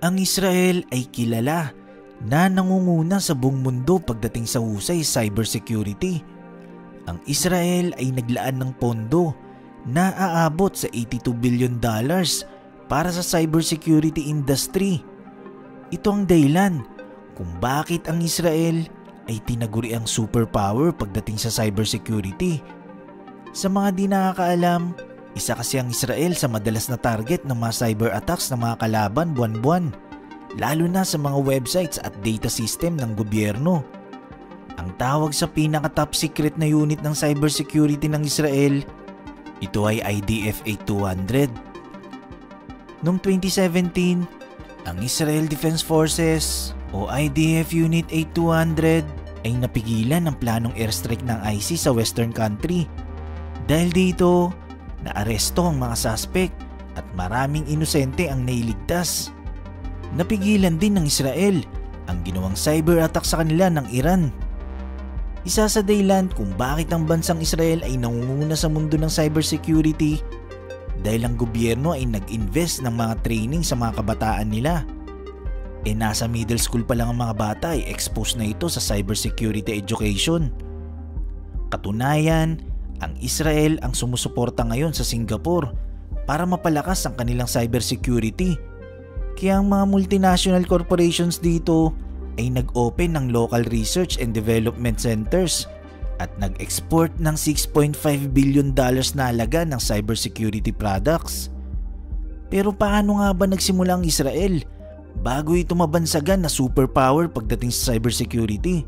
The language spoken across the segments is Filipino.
Ang Israel ay kilala na nangunguna sa buong mundo pagdating sa husay cybersecurity. Ang Israel ay naglaan ng pondo na aabot sa $82 billion para sa cybersecurity industry. Ito ang dahilan kung bakit ang Israel ay tinaguri ang superpower pagdating sa cybersecurity. Sa mga di nakakaalam, isa kasi ang Israel sa madalas na target ng mga cyber attacks ng mga kalaban buwan-buwan, lalo na sa mga websites at data system ng gobyerno. Ang tawag sa pinaka-top secret na unit ng cybersecurity ng Israel, ito ay IDF 8200. Noong 2017, ang Israel Defense Forces o IDF Unit 8200 ay napigilan ang planong airstrike ng ISIS sa western country. Dahil dito, naaresto ang mga suspect at maraming inosente ang nailigtas. Napigilan din ng Israel ang ginawang cyber attack sa kanila ng Iran. Isa sa dahilan kung bakit ang bansang Israel ay nangunguna sa mundo ng cybersecurity dahil ang gobyerno ay nag-invest ng mga training sa mga kabataan nila. Nasa middle school pa lang ang mga bata ay exposed na ito sa cybersecurity education. Katunayan, ang Israel ang sumusuporta ngayon sa Singapore para mapalakas ang kanilang cybersecurity. Kaya ang mga multinational corporations dito ay nag-open ng local research and development centers at nag-export ng $6.5 billion na halaga ng cybersecurity products. Pero paano nga ba nagsimula ang Israel bago ito mabansagan na superpower pagdating sa cybersecurity?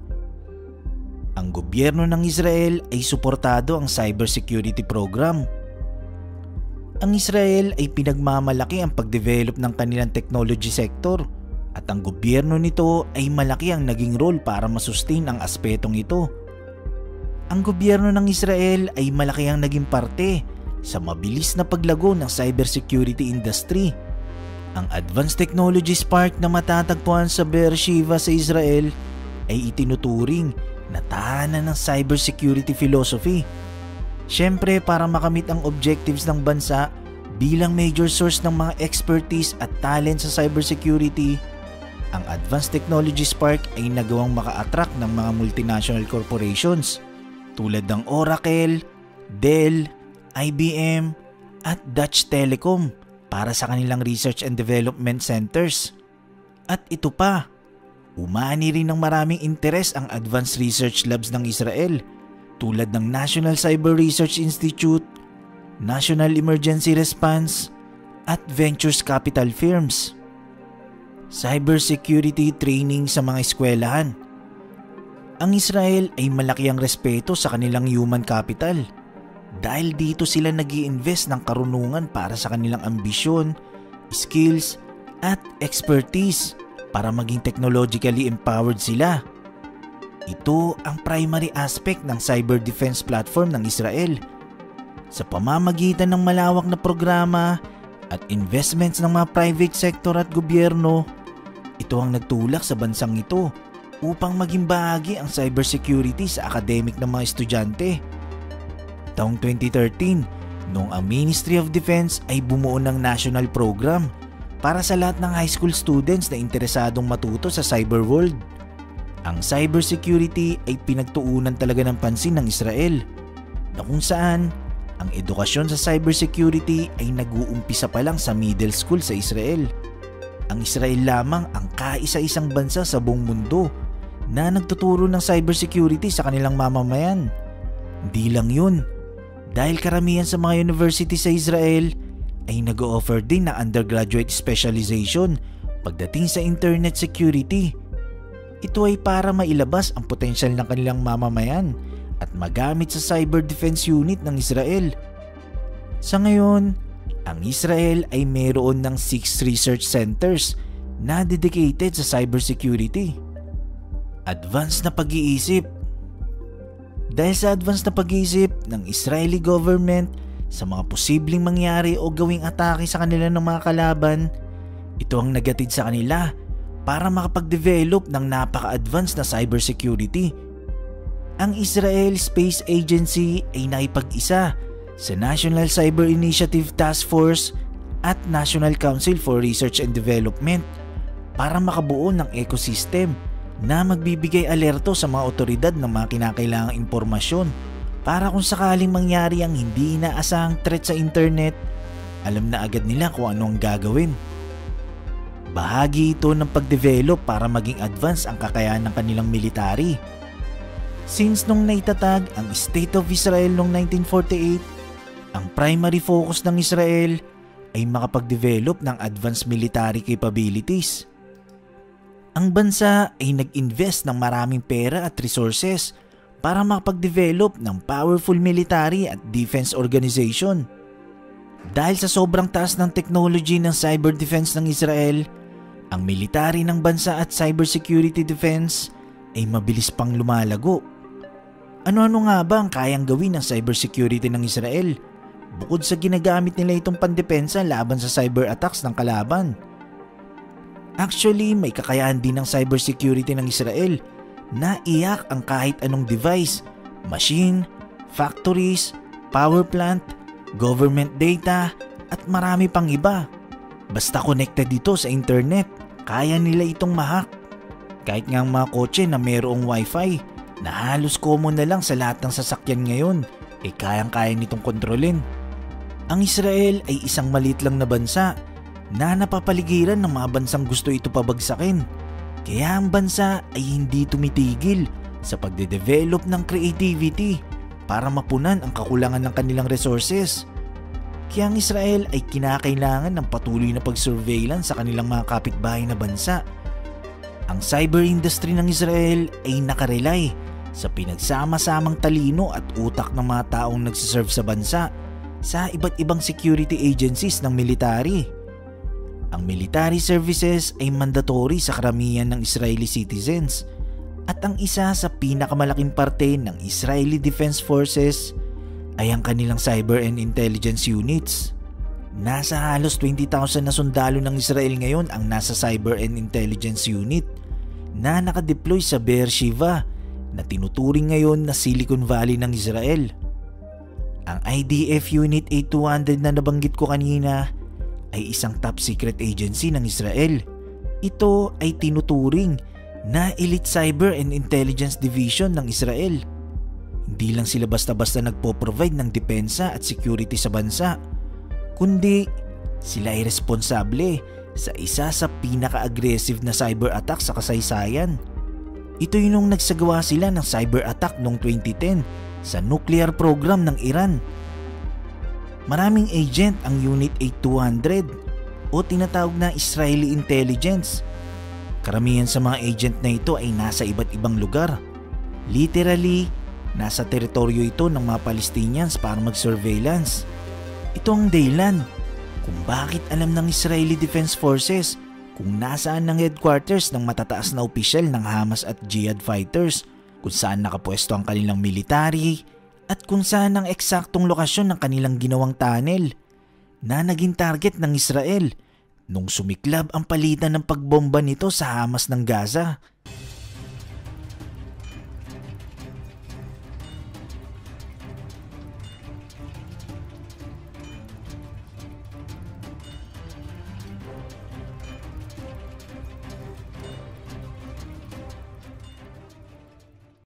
Ang gobyerno ng Israel ay suportado ang cybersecurity program. Ang Israel ay pinagmamalaki ang pagdevelop ng kanilang technology sector at ang gobyerno nito ay malaki ang naging role para masustain ang aspetong ito. Ang gobyerno ng Israel ay malaki ang naging parte sa mabilis na paglago ng cybersecurity industry. Ang Advanced Technologies Park na matatagpuan sa Beersheba sa Israel ay itinuturing na tahanan ng cybersecurity philosophy. Siyempre para makamit ang objectives ng bansa bilang major source ng mga expertise at talent sa cybersecurity, ang Advanced Technologies Park ay nagawang maka-attract ng mga multinational corporations tulad ng Oracle, Dell, IBM at Dutch Telecom para sa kanilang research and development centers. At ito pa, umani rin ng maraming interes ang advanced research labs ng Israel tulad ng National Cyber Research Institute, National Emergency Response at Ventures Capital Firms. Cybersecurity training sa mga eskwelahan. Ang Israel ay malaki ang respeto sa kanilang human capital dahil dito sila nag-i-invest ng karunungan para sa kanilang ambisyon, skills at expertise para maging technologically empowered sila. Ito ang primary aspect ng cyber defense platform ng Israel. Sa pamamagitan ng malawak na programa at investments ng mga private sector at gobyerno, ito ang nagtulak sa bansang ito upang maging bahagi ang cybersecurity sa academic ng mga estudyante. Taong 2013, noong ang Ministry of Defense ay bumuo ng national program para sa lahat ng high school students na interesadong matuto sa cyber world. Ang cybersecurity ay pinagtuunan talaga ng pansin ng Israel, na kung saan ang edukasyon sa cybersecurity ay nag-uumpisa pa lang sa middle school sa Israel. Ang Israel lamang ang kaisa-isang bansa sa buong mundo na nagtuturo ng cybersecurity sa kanilang mamamayan. Hindi lang yun, dahil karamihan sa mga university sa Israel ay nag-o-offer din na undergraduate specialization pagdating sa internet security. Ito ay para mailabas ang potensyal ng kanilang mamamayan at magamit sa cyber defense unit ng Israel. Sa ngayon, ang Israel ay mayroon ng 6 research centers na dedicated sa cybersecurity. Advanced na pag-iisip. Dahil sa advanced na pag-iisip ng Israeli government sa mga posibleng mangyari o gawing atake sa kanila ng mga kalaban, ito ang nagatid sa kanila para makapag-develop ng napaka-advanced na cybersecurity. Ang Israel Space Agency ay nakipag-isa sa National Cyber Initiative Task Force at National Council for Research and Development para makabuo ng ecosystem na magbibigay alerto sa mga otoridad ng mga kinakailangang impormasyon para kung sakaling mangyari ang hindi inaasahang threat sa internet, alam na agad nila kung ano ang gagawin. Bahagi ito ng pagdevelop para maging advance ang kakayahan ng kanilang military. Since nung naitatag ang State of Israel noong 1948, ang primary focus ng Israel ay makapag-develop ng advanced military capabilities. Ang bansa ay nag-invest ng maraming pera at resources para makapag-develop ng powerful military at defense organization. Dahil sa sobrang taas ng technology ng cyber defense ng Israel, ang military ng bansa at cybersecurity defense ay mabilis pang lumalago. Ano-ano nga ba ang kayang gawin ng cybersecurity ng Israel bukod sa ginagamit nila itong pandepensa laban sa cyber attacks ng kalaban? Actually, may kakayahan din ng cybersecurity ng Israel na iyak ang kahit anong device, machine, factories, power plant, government data at marami pang iba. Basta connected dito sa internet, kaya nila itong ma-hack. Kahit nga ang mga kotse na mayroong wifi na halos common na lang sa lahat ng sasakyan ngayon, kayang-kaya nitong kontrolin. Ang Israel ay isang maliit lang na bansa na napapaligiran ng mga bansang gusto ito pabagsakin. Kaya ang bansa ay hindi tumitigil sa pagde-develop ng creativity para mapunan ang kakulangan ng kanilang resources. Kaya ang Israel ay kinakailangan ng patuloy na pag-surveillance sa kanilang mga kapitbahay na bansa. Ang cyber industry ng Israel ay nakarely sa pinagsama-samang talino at utak ng mga taong nagsiserve sa bansa sa iba't ibang security agencies ng military. Ang military services ay mandatory sa karamihan ng Israeli citizens at ang isa sa pinakamalaking parte ng Israeli Defense Forces ay ang kanilang cyber and intelligence units. Nasa halos 20,000 na sundalo ng Israel ngayon ang nasa cyber and intelligence unit na nakadeploy sa Beersheba na tinuturing ngayon na Silicon Valley ng Israel. Ang IDF Unit 8200 na nabanggit ko kanina ay isang top secret agency ng Israel. Ito ay tinuturing na Elite Cyber and Intelligence Division ng Israel. Hindi lang sila basta-basta nagpo-provide ng depensa at security sa bansa, kundi sila ay responsable sa isa sa pinaka-aggressive na cyber attack sa kasaysayan. Ito yung nung nagsagawa sila ng cyber attack noong 2010 sa nuclear program ng Iran. Maraming agent ang Unit 8200 o tinatawag na Israeli Intelligence. Karamihan sa mga agent na ito ay nasa iba't ibang lugar. Literally, nasa teritoryo ito ng mga Palestinians para mag-surveillance. Ito ang dahilan kung bakit alam ng Israeli Defense Forces kung nasaan ang headquarters ng matataas na opisyal ng Hamas at Jihad fighters, kung saan nakapwesto ang kanilang military, at kung saan ang eksaktong lokasyon ng kanilang ginawang tunnel na naging target ng Israel nung sumiklab ang palitan ng pagbomba nito sa Hamas ng Gaza.